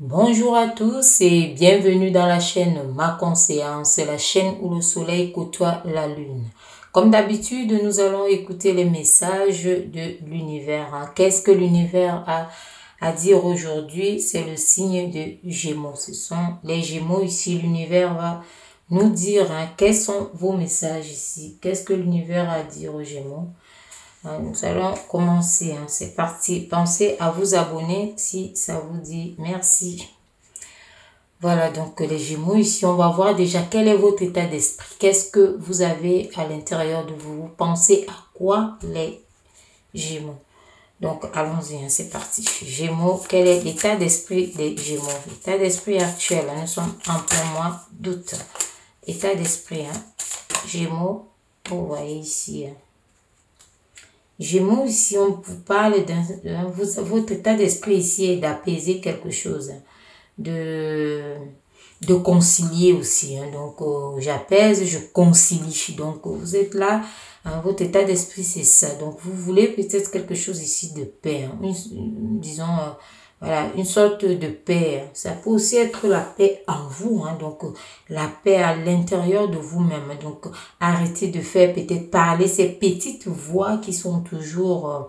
Bonjour à tous et bienvenue dans la chaîne Ma Conseillance, la chaîne où le soleil côtoie la lune. Comme d'habitude, nous allons écouter les messages de l'univers. Qu'est-ce que l'univers a à dire aujourd'hui? C'est le signe de Gémeaux. Ce sont les Gémeaux ici. L'univers va nous dire quels sont vos messages ici. Qu'est-ce que l'univers a à dire aux Gémeaux? Nous allons commencer, c'est parti. Pensez à vous abonner si ça vous dit. Merci. Voilà, donc les Gémeaux, ici, on va voir déjà quel est votre état d'esprit. Qu'est-ce que vous avez à l'intérieur de vous? Vous pensez à quoi, les Gémeaux? Donc, allons-y, c'est parti. Gémeaux, quel est l'état d'esprit des Gémeaux? L'état d'esprit actuel, nous sommes en plein mois d'août. État d'esprit, Gémeaux, vous voyez ici, Gémeaux, ici, on vous parle votre état d'esprit ici est d'apaiser quelque chose, de concilier aussi. Donc, j'apaise, je concilie. Donc, vous êtes là, votre état d'esprit, c'est ça. Donc, vous voulez peut-être quelque chose ici de paix. Disons, voilà, une sorte de paix. Ça peut aussi être la paix en vous. Donc, la paix à l'intérieur de vous-même. Donc, arrêtez de faire peut-être parler ces petites voix qui sont toujours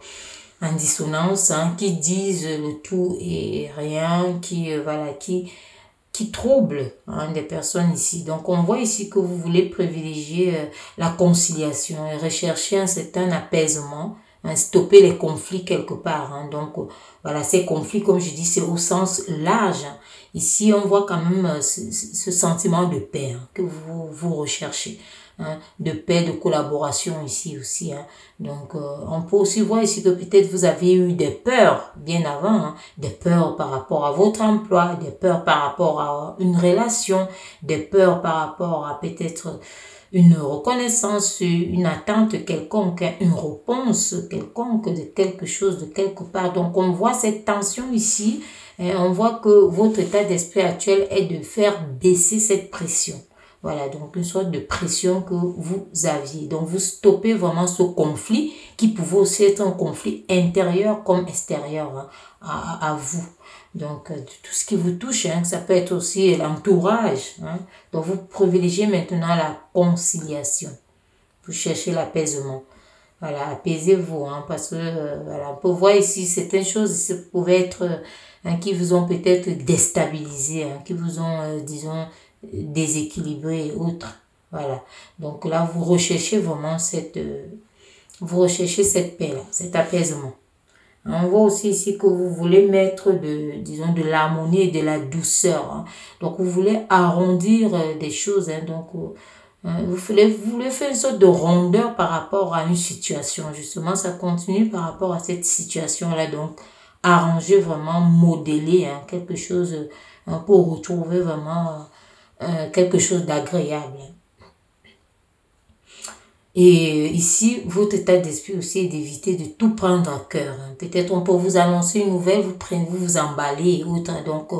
en dissonance, qui disent le tout et rien, qui troublent des personnes ici. Donc, on voit ici que vous voulez privilégier la conciliation et rechercher un certain apaisement, stopper les conflits quelque part. Donc, voilà, ces conflits, comme je dis, c'est au sens large. Ici, on voit quand même ce sentiment de paix que vous recherchez. De paix, de collaboration ici aussi. Donc, on peut aussi voir ici que peut-être vous avez eu des peurs bien avant, des peurs par rapport à votre emploi, des peurs par rapport à une relation, des peurs par rapport à peut-être une reconnaissance, une attente quelconque, une réponse quelconque de quelque chose, de quelque part. Donc, on voit cette tension ici et on voit que votre état d'esprit actuel est de faire baisser cette pression. Voilà, donc une sorte de pression que vous aviez. Donc, vous stoppez vraiment ce conflit qui pouvait aussi être un conflit intérieur comme extérieur à vous. Donc, tout ce qui vous touche, ça peut être aussi l'entourage. Donc, vous privilégiez maintenant la conciliation. Vous cherchez l'apaisement. Voilà, apaisez-vous, parce que, voilà, on peut voir ici certaines choses, ça pouvait être qui vous ont peut-être déstabilisé, qui vous ont, disons, déséquilibré et autres. Voilà. Donc là, vous recherchez vraiment cette paix-là, cet apaisement. On voit aussi ici que vous voulez mettre disons, de l'harmonie et de la douceur. Donc, vous voulez arrondir des choses. Donc, vous voulez faire une sorte de rondeur par rapport à une situation. Justement, ça continue par rapport à cette situation-là. Donc, arranger vraiment, modeler quelque chose pour retrouver vraiment quelque chose d'agréable. Et ici, votre état d'esprit aussi est d'éviter de tout prendre à cœur. Peut-être on peut vous annoncer une nouvelle, vous emballez et autres. Donc,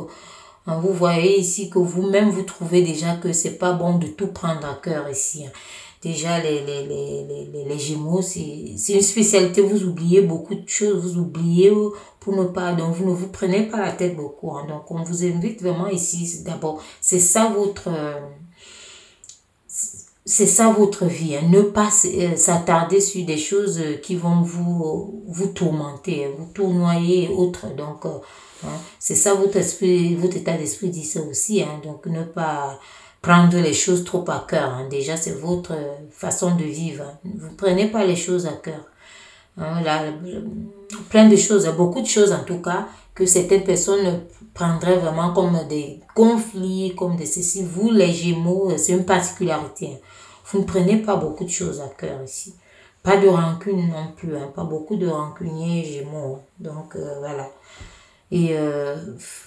vous voyez ici que vous-même, vous trouvez déjà que c'est pas bon de tout prendre à cœur ici. Déjà, les Gémeaux, c'est une spécialité. Vous oubliez beaucoup de choses. Vous oubliez pour ne pas... Donc, vous ne vous prenez pas la tête beaucoup. Donc, on vous invite vraiment ici. D'abord, c'est ça votre... c'est ça votre vie. Ne pas s'attarder sur des choses qui vont vous tourmenter, vous tournoyer et autres. Donc, c'est ça votre esprit, votre état d'esprit dit ça aussi. Donc, ne pas prendre les choses trop à cœur. Déjà, c'est votre façon de vivre. Ne vous prenez pas les choses à cœur. Plein de choses, beaucoup de choses en tout cas, que certaines personnes prendraient vraiment comme des conflits, comme des ceci. Vous, les Gémeaux, c'est une particularité. Vous ne prenez pas beaucoup de choses à cœur ici. Pas de rancune non plus, pas beaucoup de rancuniers Gémeaux. Donc, voilà. Et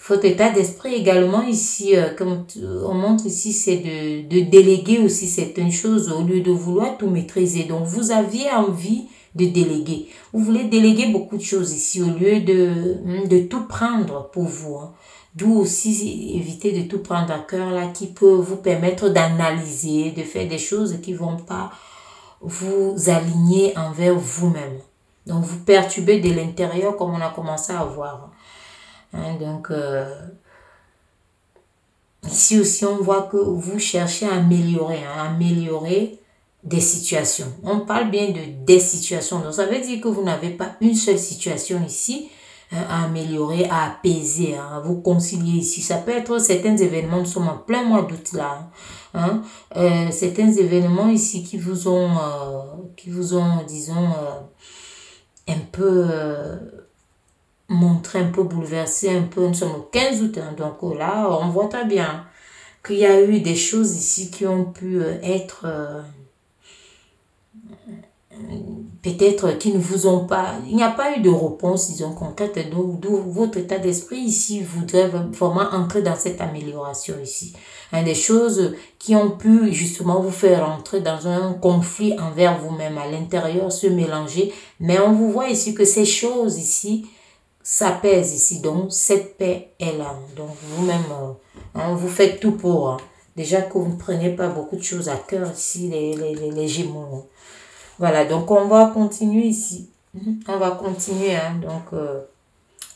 votre état d'esprit également ici, comme on montre ici, c'est de déléguer aussi certaines choses au lieu de vouloir tout maîtriser. Donc, vous aviez envie de déléguer. Vous voulez déléguer beaucoup de choses ici au lieu de tout prendre pour vous. D'où aussi éviter de tout prendre à cœur là qui peut vous permettre d'analyser, de faire des choses qui vont pas vous aligner envers vous-même. Donc, vous perturbez de l'intérieur comme on a commencé à voir. Donc, Ici aussi, on voit que vous cherchez à améliorer, hein, améliorer des situations. On parle bien de des situations. Donc, ça veut dire que vous n'avez pas une seule situation ici hein, à améliorer, à apaiser, hein, à vous concilier ici. Ça peut être certains événements, nous sommes en plein mois d'août là. Hein, certains événements ici qui vous ont, disons, un peu montré, un peu bouleversé, un peu, nous sommes au 15 août. Hein, donc là, on voit très bien qu'il y a eu des choses ici qui ont pu être... peut-être qui ne vous ont pas, il n'y a pas eu de réponse, disons, concrète, d'où votre état d'esprit ici voudrait vraiment entrer dans cette amélioration ici. Hein, des choses qui ont pu justement vous faire entrer dans un conflit envers vous-même à l'intérieur, se mélanger, mais on vous voit ici que ces choses ici s'apaisent ici, donc cette paix est là. Donc vous-même, hein, vous faites tout pour, hein. Déjà que vous ne prenez pas beaucoup de choses à cœur ici, les Gémeaux. Voilà, donc on va continuer ici. On va continuer, hein, donc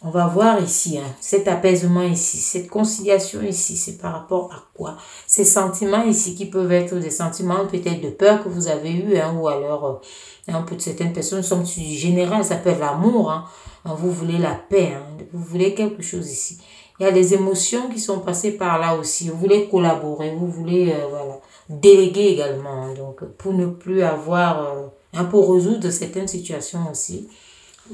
on va voir ici, hein, cet apaisement ici, cette conciliation ici, c'est par rapport à quoi? Ces sentiments ici qui peuvent être des sentiments peut-être de peur que vous avez eu, hein, ou alors, pour certaines personnes, sont du général, ça peut être l'amour, hein, vous voulez la paix, hein, vous voulez quelque chose ici. Il y a des émotions qui sont passées par là aussi, vous voulez collaborer, vous voulez, voilà, déléguer également, hein, donc pour ne plus avoir, pour résoudre certaines situations aussi,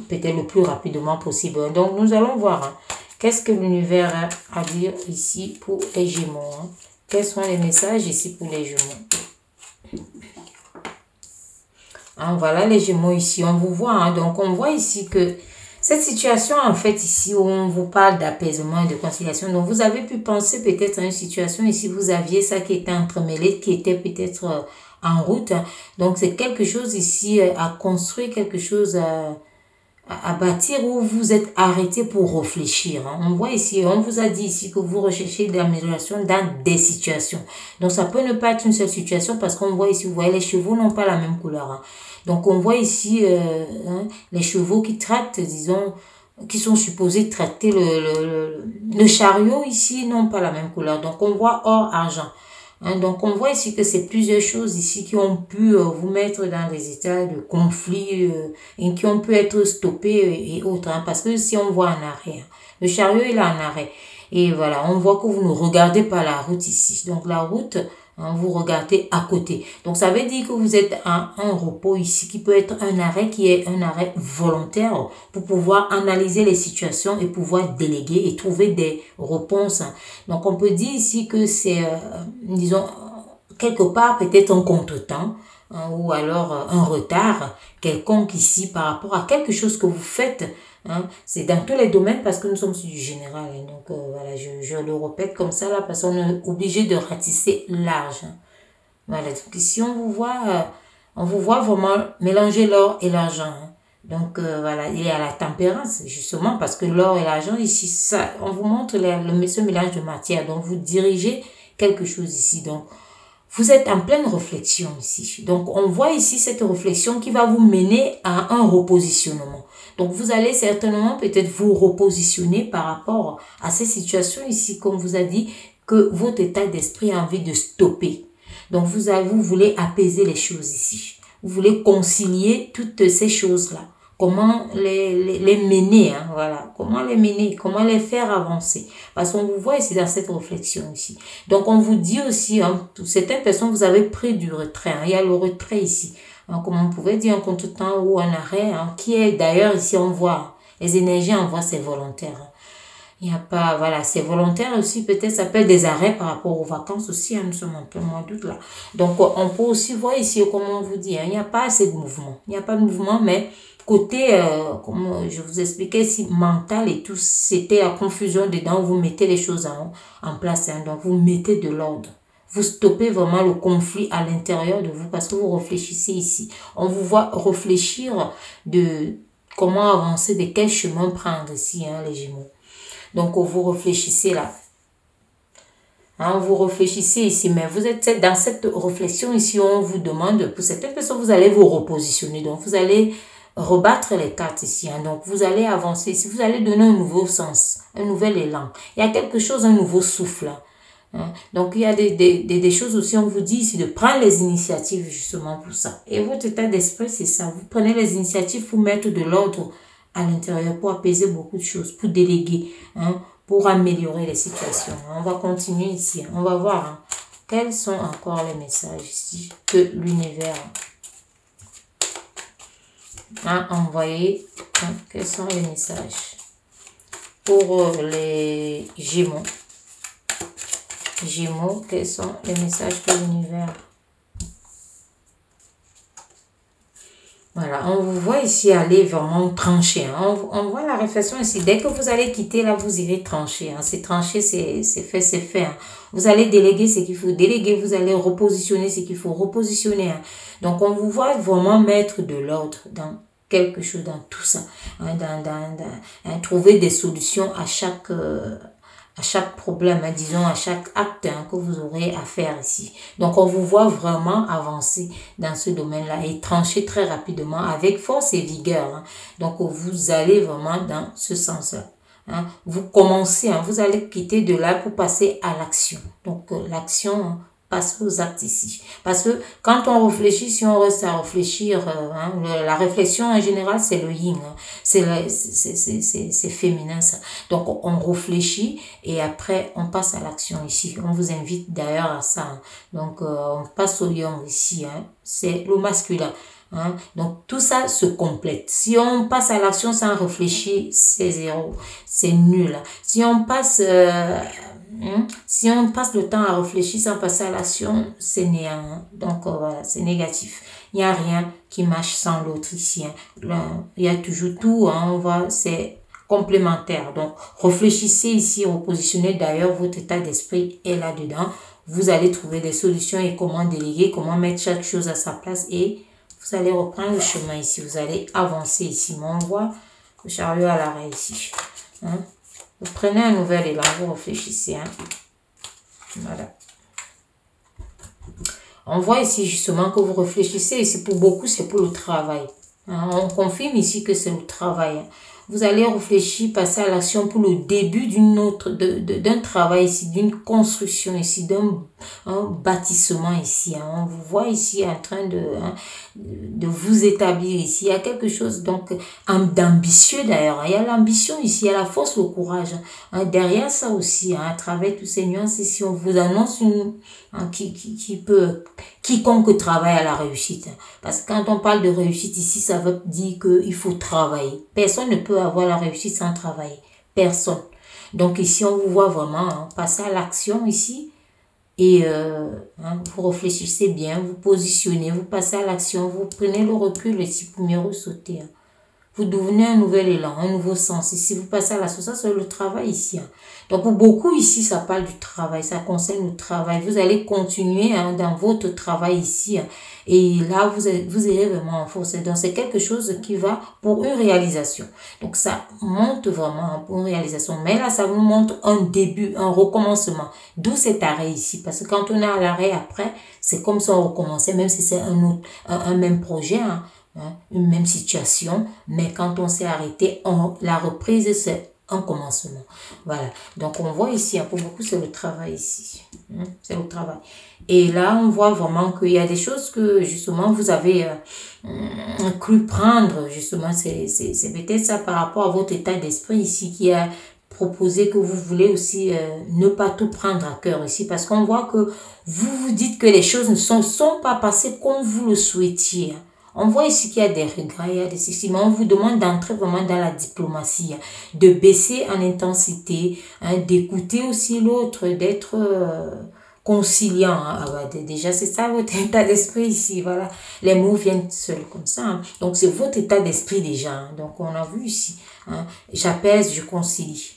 peut-être le plus rapidement possible. Donc, nous allons voir hein, qu'est-ce que l'univers a à dire ici pour les Gémeaux. Hein. Quels sont les messages ici pour les Gémeaux? Hein, voilà les Gémeaux ici, on vous voit. Hein, donc, on voit ici que cette situation, en fait, ici, où on vous parle d'apaisement et de conciliation, donc vous avez pu penser peut-être à une situation ici, vous aviez ça qui était entremêlé, qui était peut-être en route. Hein. Donc, c'est quelque chose ici à construire, quelque chose à bâtir où vous êtes arrêté pour réfléchir. Hein. On voit ici, on vous a dit ici que vous recherchez de l'amélioration dans des situations. Donc, ça peut ne pas être une seule situation parce qu'on voit ici, vous voyez, les chevaux n'ont pas la même couleur. Hein. Donc, on voit ici les chevaux qui traitent, disons, qui sont supposés traiter le chariot ici n'ont pas la même couleur. Donc, on voit or, argent. Hein, donc, on voit ici que c'est plusieurs choses ici qui ont pu vous mettre dans des états de conflit et qui ont pu être stoppés et autres. Hein, parce que si on voit en arrêt, hein, le chariot il est en arrêt. Et voilà, on voit que vous ne regardez pas la route ici. Donc, la route... Hein, vous regardez à côté. Donc, ça veut dire que vous êtes à un repos ici qui peut être un arrêt qui est un arrêt volontaire pour pouvoir analyser les situations et pouvoir déléguer et trouver des réponses. Donc, on peut dire ici que c'est, disons, quelque part peut-être un contretemps hein, ou alors un retard quelconque ici par rapport à quelque chose que vous faites. Hein, c'est dans tous les domaines parce que nous sommes sur du général. Hein, donc, voilà, je le répète comme ça là parce qu'on est obligé de ratisser large. Hein. Voilà, donc ici on vous voit vraiment mélanger l'or et l'argent. Hein. Donc, voilà, il y a la tempérance justement parce que l'or et l'argent ici, ça, on vous montre ce mélange de matière. Donc, vous dirigez quelque chose ici. Donc, vous êtes en pleine réflexion ici. Donc, on voit ici cette réflexion qui va vous mener à un repositionnement. Donc, vous allez certainement peut-être vous repositionner par rapport à ces situations ici, comme vous a dit, que votre état d'esprit a envie de stopper. Donc, vous voulez apaiser les choses ici. Vous voulez concilier toutes ces choses-là. Comment les mener, hein, voilà. Comment les mener, comment les faire avancer. Parce qu'on vous voit ici dans cette réflexion ici. Donc, on vous dit aussi, hein, certaines personnes, vous avez pris du retrait. Hein, il y a le retrait ici. Hein, comme on pouvait dire, un contretemps ou un arrêt, hein, qui est d'ailleurs ici, on voit, les énergies, on voit, c'est volontaire. Hein. Il n'y a pas, voilà, c'est volontaire aussi, peut-être ça peut être des arrêts par rapport aux vacances aussi, hein, nous sommes en plein mois d'août là. Donc, on peut aussi voir ici, comme on vous dit, hein, il n'y a pas assez de mouvement. Il n'y a pas de mouvement, mais côté, comme je vous expliquais ici, mental et tout, c'était la confusion dedans, vous mettez les choses en place, hein, donc vous mettez de l'ordre. Vous stoppez vraiment le conflit à l'intérieur de vous parce que vous réfléchissez ici. On vous voit réfléchir de comment avancer, de quel chemin prendre ici, hein, les Gémeaux. Donc, vous réfléchissez là. Hein, vous réfléchissez ici, mais vous êtes dans cette réflexion ici, on vous demande, pour certaines personnes, vous allez vous repositionner. Donc, vous allez rebattre les cartes ici. Hein. Donc, vous allez avancer ici. Vous allez donner un nouveau sens, un nouvel élan. Il y a quelque chose, un nouveau souffle. Hein. Donc, il y a des choses aussi, on vous dit ici de prendre les initiatives justement pour ça. Et votre état d'esprit, c'est ça. Vous prenez les initiatives pour mettre de l'ordre à l'intérieur, pour apaiser beaucoup de choses, pour déléguer, hein, pour améliorer les situations. On va continuer ici. On va voir hein, quels sont encore les messages ici que l'univers a envoyé. Hein, quels sont les messages pour les Gémeaux? Gémeaux, quels sont les messages de l'univers? Voilà, on vous voit ici aller vraiment trancher. Hein. On voit la réflexion ici. Dès que vous allez quitter, là, vous irez trancher. Hein. C'est trancher, c'est fait, c'est fait. Hein. Vous allez déléguer ce qu'il faut déléguer. Vous allez repositionner ce qu'il faut repositionner. Hein. Donc, on vous voit vraiment mettre de l'ordre dans quelque chose, dans tout ça. Hein. Hein, trouver des solutions à chaque problème, hein, disons, à chaque acte hein, que vous aurez à faire ici. Donc, on vous voit vraiment avancer dans ce domaine-là et trancher très rapidement avec force et vigueur. Hein. Donc, vous allez vraiment dans ce sens-là. Hein. Vous commencez, hein, vous allez quitter de là pour passer à l'action. Donc, l'action hein, passe aux actes ici. Parce que quand on réfléchit, si on reste à réfléchir, hein, la réflexion en général, c'est le yin. Hein. C'est féminin ça. Donc on réfléchit et après on passe à l'action ici. On vous invite d'ailleurs à ça. Hein. Donc on passe au yang ici. Hein. C'est le masculin. Hein. Donc tout ça se complète. Si on passe à l'action sans réfléchir, c'est zéro. C'est nul. Si on passe... si on passe le temps à réfléchir sans passer à l'action, c'est néant. Donc, voilà, c'est négatif. Il n'y a rien qui marche sans l'autre ici. Hein. Là, il y a toujours tout. Hein, c'est complémentaire. Donc, réfléchissez ici, repositionnez. D'ailleurs, votre état d'esprit est là-dedans. Vous allez trouver des solutions et comment déléguer, comment mettre chaque chose à sa place. Et vous allez reprendre le chemin ici. Vous allez avancer ici. Mais on voit le chariot à l'arrêt ici. Hein. Vous prenez un nouvel élan, vous réfléchissez. Hein. Voilà. On voit ici justement que vous réfléchissez. Ici, pour beaucoup, c'est pour le travail. Hein. On confirme ici que c'est le travail. Hein. Vous allez réfléchir, passer à l'action pour le début d'un travail ici, d'une construction ici, d'un bâtissement ici. Hein. On vous voit ici en train de vous établir ici. Il y a quelque chose donc d'ambitieux d'ailleurs. Il y a l'ambition ici, il y a la force, le courage. Hein. Derrière ça aussi, hein, à travers toutes ces nuances ici, on vous annonce quiconque travaille à la réussite. Hein. Parce que quand on parle de réussite ici, ça veut dire qu'il faut travailler. Personne ne peut avoir la réussite sans travailler. Personne. Donc ici, on vous voit vraiment hein, passer à l'action ici. Et hein, vous réfléchissez bien, vous positionnez, vous passez à l'action, vous prenez le recul ici pour mieux ressauter. Hein. Vous devenez un nouvel élan, un nouveau sens. Ici, vous passez à la sauce, ça c'est le travail ici. Hein. Donc, pour beaucoup ici, ça parle du travail, ça concerne le travail. Vous allez continuer hein, dans votre travail ici. Hein, et là, vous irez vraiment en force. Donc, c'est quelque chose qui va pour une réalisation. Donc, ça monte vraiment hein, pour une réalisation. Mais là, ça vous montre un début, un recommencement. D'où cet arrêt ici. Parce que quand on est à l'arrêt après, c'est comme si on recommençait, même si c'est un même projet. Hein. Hein, une même situation, mais quand on s'est arrêté, la reprise, c'est un commencement. Voilà. Donc, on voit ici, hein, pour beaucoup, c'est le travail ici. Hein, c'est le travail. Et là, on voit vraiment qu'il y a des choses que, justement, vous avez cru prendre, justement, c'est peut-être ça par rapport à votre état d'esprit ici qui a proposé que vous voulez aussi ne pas tout prendre à cœur ici, parce qu'on voit que vous vous dites que les choses ne sont pas passées comme vous le souhaitiez. Hein. On voit ici qu'il y a des regrets, il y a des soucis, mais on vous demande d'entrer vraiment dans la diplomatie, de baisser en intensité, hein, d'écouter aussi l'autre, d'être conciliant. Hein. Ah ouais, déjà, c'est ça votre état d'esprit ici, voilà. Les mots viennent seuls comme ça. Hein. Donc, c'est votre état d'esprit déjà. Hein. Donc, on a vu ici, hein, j'apaise, je concilie.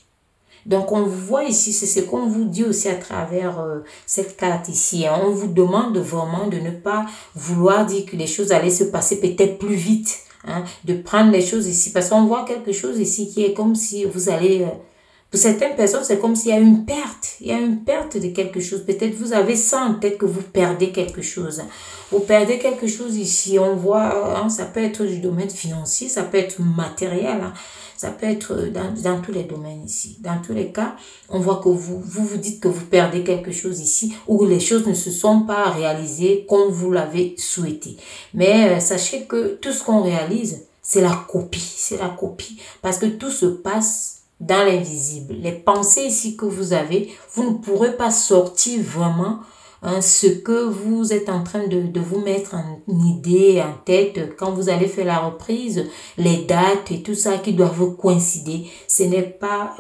Donc, on vous voit ici, c'est ce qu'on vous dit aussi à travers cette carte ici. Hein. On vous demande vraiment de ne pas vouloir dire que les choses allaient se passer peut-être plus vite. Hein, de prendre les choses ici. Parce qu'on voit quelque chose ici qui est comme si vous Pour certaines personnes, c'est comme s'il y a une perte. Il y a une perte de quelque chose. Peut-être vous avez ça en tête que vous perdez quelque chose. Vous perdez quelque chose ici. On voit, hein, ça peut être du domaine financier, ça peut être matériel. Hein. Ça peut être dans tous les domaines ici. Dans tous les cas, on voit que vous dites que vous perdez quelque chose ici ou les choses ne se sont pas réalisées comme vous l'avez souhaité. Mais sachez que tout ce qu'on réalise, c'est la copie. C'est la copie. Parce que tout se passe dans l'invisible. Les pensées ici que vous avez, vous ne pourrez pas sortir vraiment hein, ce que vous êtes en train de vous mettre en idée, en tête, quand vous allez faire la reprise, les dates et tout ça qui doivent coïncider. Ce n'est pas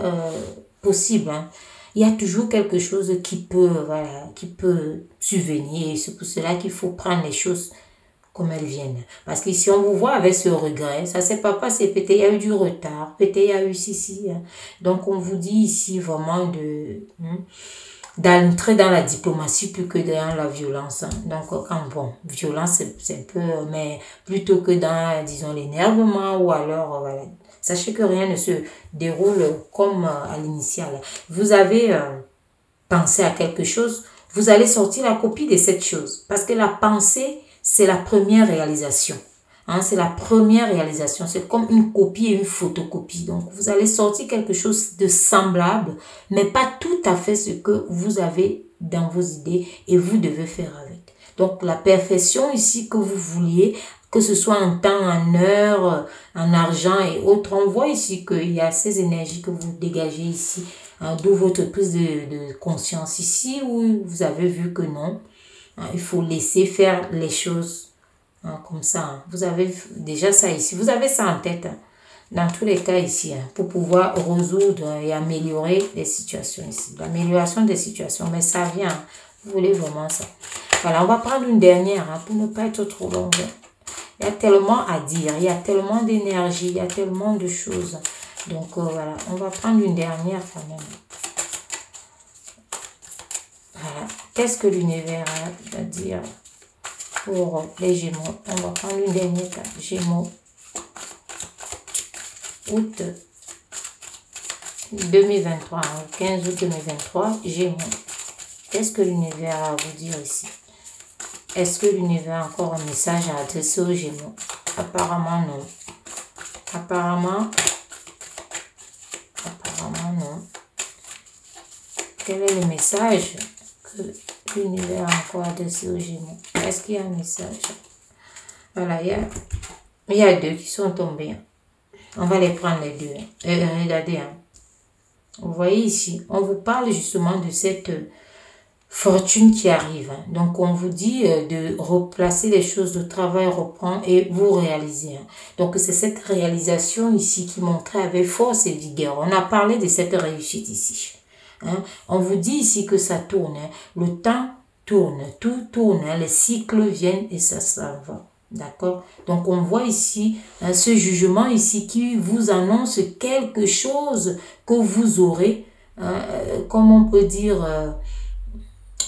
possible. Hein. Il y a toujours quelque chose qui peut, voilà, qui peut subvenir. C'est pour cela qu'il faut prendre les choses comme elles viennent. Parce que si on vous voit avec ce regret, ça s'est pas passé, peut-être il y a eu du retard, peut-être il y a eu ceci. Hein. Donc on vous dit ici vraiment d'entrer dans la diplomatie plus que dans la violence. Hein. Donc quand bon, violence c'est un peu, mais plutôt que dans, disons, l'énervement ou alors, voilà. Sachez que rien ne se déroule comme à l'initiale. Vous avez pensé à quelque chose, vous allez sortir la copie de cette chose. Parce que la pensée, c'est la première réalisation. Hein, c'est la première réalisation. C'est comme une copie et une photocopie. Donc, vous allez sortir quelque chose de semblable, mais pas tout à fait ce que vous avez dans vos idées et vous devez faire avec. Donc, la perfection ici que vous vouliez, que ce soit en temps, en heure, en argent et autres, on voit ici qu'il y a ces énergies que vous dégagez ici, hein, d'où votre prise de conscience ici, où vous avez vu que non. Il faut laisser faire les choses hein, comme ça. Hein. Vous avez déjà ça ici. Vous avez ça en tête. Hein, dans tous les cas ici. Hein, pour pouvoir résoudre et améliorer les situations ici. L'amélioration des situations. Mais ça vient. Hein, vous voulez vraiment ça. Voilà, on va prendre une dernière hein, pour ne pas être trop longue. Il y a tellement à dire. Il y a tellement d'énergie. Il y a tellement de choses. Donc voilà, on va prendre une dernière quand même. Voilà. Qu'est-ce que l'univers va dire pour les Gémeaux? On va prendre une dernière carte. Gémeaux. Août 2023. 15 août 2023. Gémeaux. Qu'est-ce que l'univers a à vous dire ici? Est-ce que l'univers a encore un message à adresser aux Gémeaux? Apparemment non. Apparemment non. Quel est le message que l'univers a encore adressé aux Gémeaux? Est-ce qu'il y a un message? Voilà, il y a deux qui sont tombés. On va les prendre les deux. Regardez. Hein. Vous voyez ici, on vous parle justement de cette fortune qui arrive. Hein. Donc, on vous dit de replacer les choses, de travail reprend et vous réalisez. Hein. Donc, c'est cette réalisation ici qui montrait avec force et vigueur. On a parlé de cette réussite ici. Hein. On vous dit ici que ça tourne. Hein. Le temps tourne, tout tourne. Hein. Les cycles viennent et ça s'en va. D'accord? Donc, on voit ici hein, ce jugement ici qui vous annonce quelque chose que vous aurez, comme on peut dire,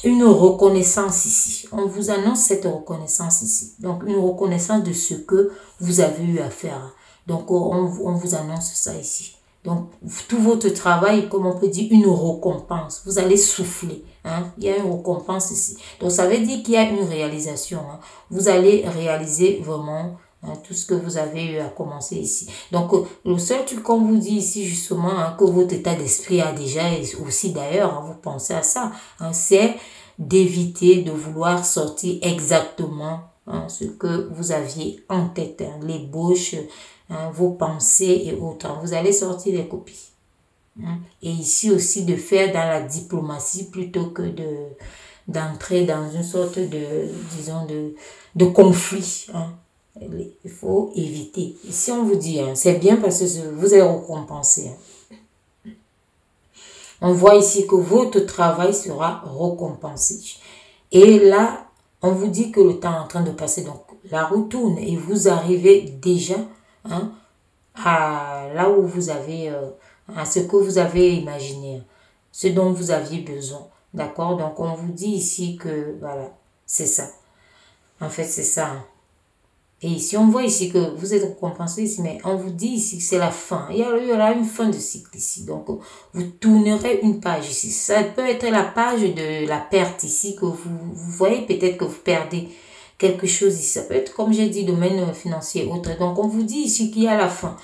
une reconnaissance ici. On vous annonce cette reconnaissance ici. Donc, une reconnaissance de ce que vous avez eu à faire. Donc, on vous annonce ça ici. Donc, tout votre travail, comme on peut dire, une récompense. Vous allez souffler. Hein? Il y a une récompense ici. Donc, ça veut dire qu'il y a une réalisation. Hein? Vous allez réaliser vraiment hein, tout ce que vous avez eu à commencer ici. Donc, le seul truc qu'on vous dit ici, justement, hein, que votre état d'esprit a déjà, et aussi d'ailleurs, hein, vous pensez à ça, hein, c'est d'éviter de vouloir sortir exactement hein, ce que vous aviez en tête, hein, l'ébauche, hein, vos pensées et autres. Vous allez sortir les copies. Hein. Et ici aussi de faire dans la diplomatie plutôt que d'entrer dans une sorte de, disons, de conflit. Hein. Il faut éviter. Ici on vous dit, hein, c'est bien parce que vous êtes récompensé. Hein. On voit ici que votre travail sera récompensé. Et là, on vous dit que le temps est en train de passer. Donc, la roue tourne et vous arrivez déjà hein, à là où vous avez, à ce que vous avez imaginé, ce dont vous aviez besoin. D'accord? Donc, on vous dit ici que, voilà, c'est ça. En fait, c'est ça. Hein. Et ici, on voit ici que vous êtes récompensé ici, mais on vous dit ici que c'est la fin. Il y aura une fin de cycle ici. Donc, vous tournerez une page ici. Ça peut être la page de la perte ici, que vous voyez peut-être que vous perdez quelque chose ici. Ça peut être, comme j'ai dit, domaine financier, autre. Donc, on vous dit ici qu'il y a la fin.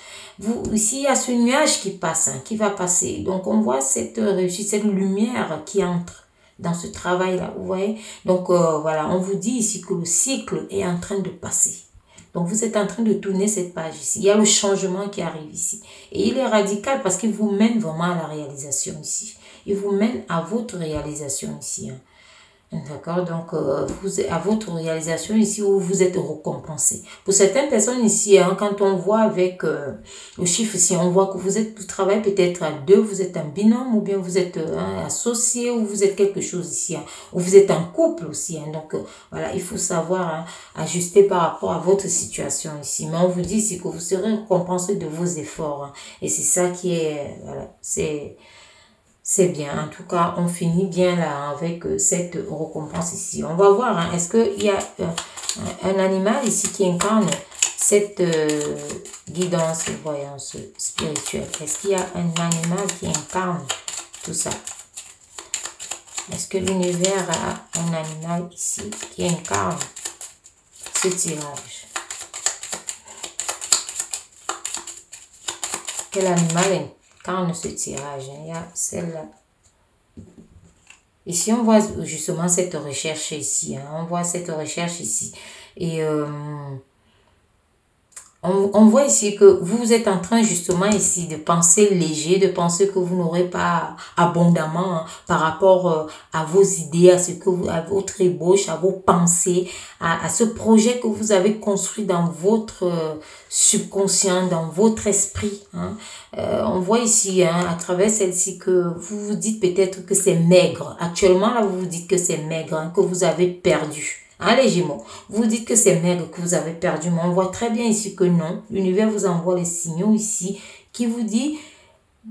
Ici, il y a ce nuage qui passe, qui va passer. Donc, on voit cette réussite, cette lumière qui entre dans ce travail-là, vous voyez. Donc, voilà, on vous dit ici que le cycle est en train de passer. Donc, vous êtes en train de tourner cette page ici. Il y a le changement qui arrive ici. Et il est radical parce qu'il vous mène vraiment à la réalisation ici. Il vous mène à votre réalisation ici. D'accord, donc à votre réalisation ici où vous êtes récompensé. Pour certaines personnes ici, quand on voit avec le chiffre ici, on voit que vous travaillez peut-être à deux, vous êtes un binôme ou bien vous êtes associé ou vous êtes quelque chose ici, ou vous êtes en couple aussi. Donc voilà, il faut savoir ajuster par rapport à votre situation ici. Mais on vous dit ici que vous serez récompensé de vos efforts. Et c'est ça qui est, voilà, c'est bien. En tout cas, on finit bien là avec cette récompense ici. On va voir, est-ce qu'il y a un animal ici qui incarne cette guidance et voyance spirituelle? Est-ce qu'il y a un animal qui incarne tout ça? Est-ce que l'univers a un animal ici qui incarne ce tirage? Quel animal incarne ce tirage? Il y a celle-là. Ici, on voit justement cette recherche ici. On voit cette recherche ici. Et on voit ici que vous êtes en train justement ici de penser léger, de penser que vous n'aurez pas abondamment par rapport à vos idées, à votre ébauche, à vos pensées, à ce projet que vous avez construit dans votre subconscient, dans votre esprit. On voit ici à travers celle-ci que vous vous dites peut-être que c'est maigre. Actuellement là, vous vous dites que c'est maigre, que vous avez perdu. Les Gémeaux, vous dites que c'est maigre, que vous avez perdu, mais on voit très bien ici que non. L'univers vous envoie les signaux ici qui vous dit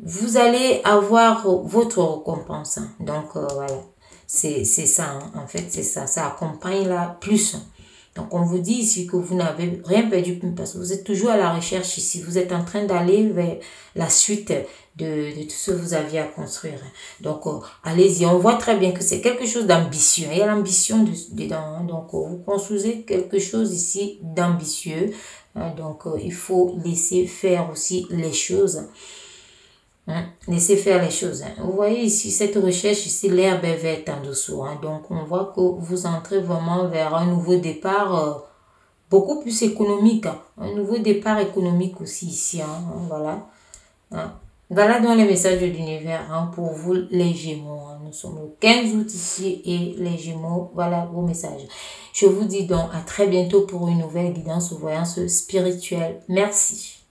vous allez avoir votre récompense. Donc voilà, c'est ça, en fait, c'est ça. Ça accompagne là plus. Donc on vous dit ici que vous n'avez rien perdu parce que vous êtes toujours à la recherche ici. Vous êtes en train d'aller vers la suite de tout ce que vous aviez à construire. Donc allez-y, on voit très bien que c'est quelque chose d'ambitieux. Il y a l'ambition dedans. Donc vous construisez quelque chose ici d'ambitieux. Donc il faut laisser faire aussi les choses. Laissez faire les choses. Vous voyez ici, cette recherche ici, l'herbe est verte en dessous. Donc, on voit que vous entrez vraiment vers un nouveau départ beaucoup plus économique. Un nouveau départ économique aussi ici. Voilà. Voilà donc les messages de l'univers pour vous, les Gémeaux. Nous sommes le 15 août ici et les Gémeaux, voilà vos messages. Je vous dis donc à très bientôt pour une nouvelle guidance ou voyance spirituelle. Merci.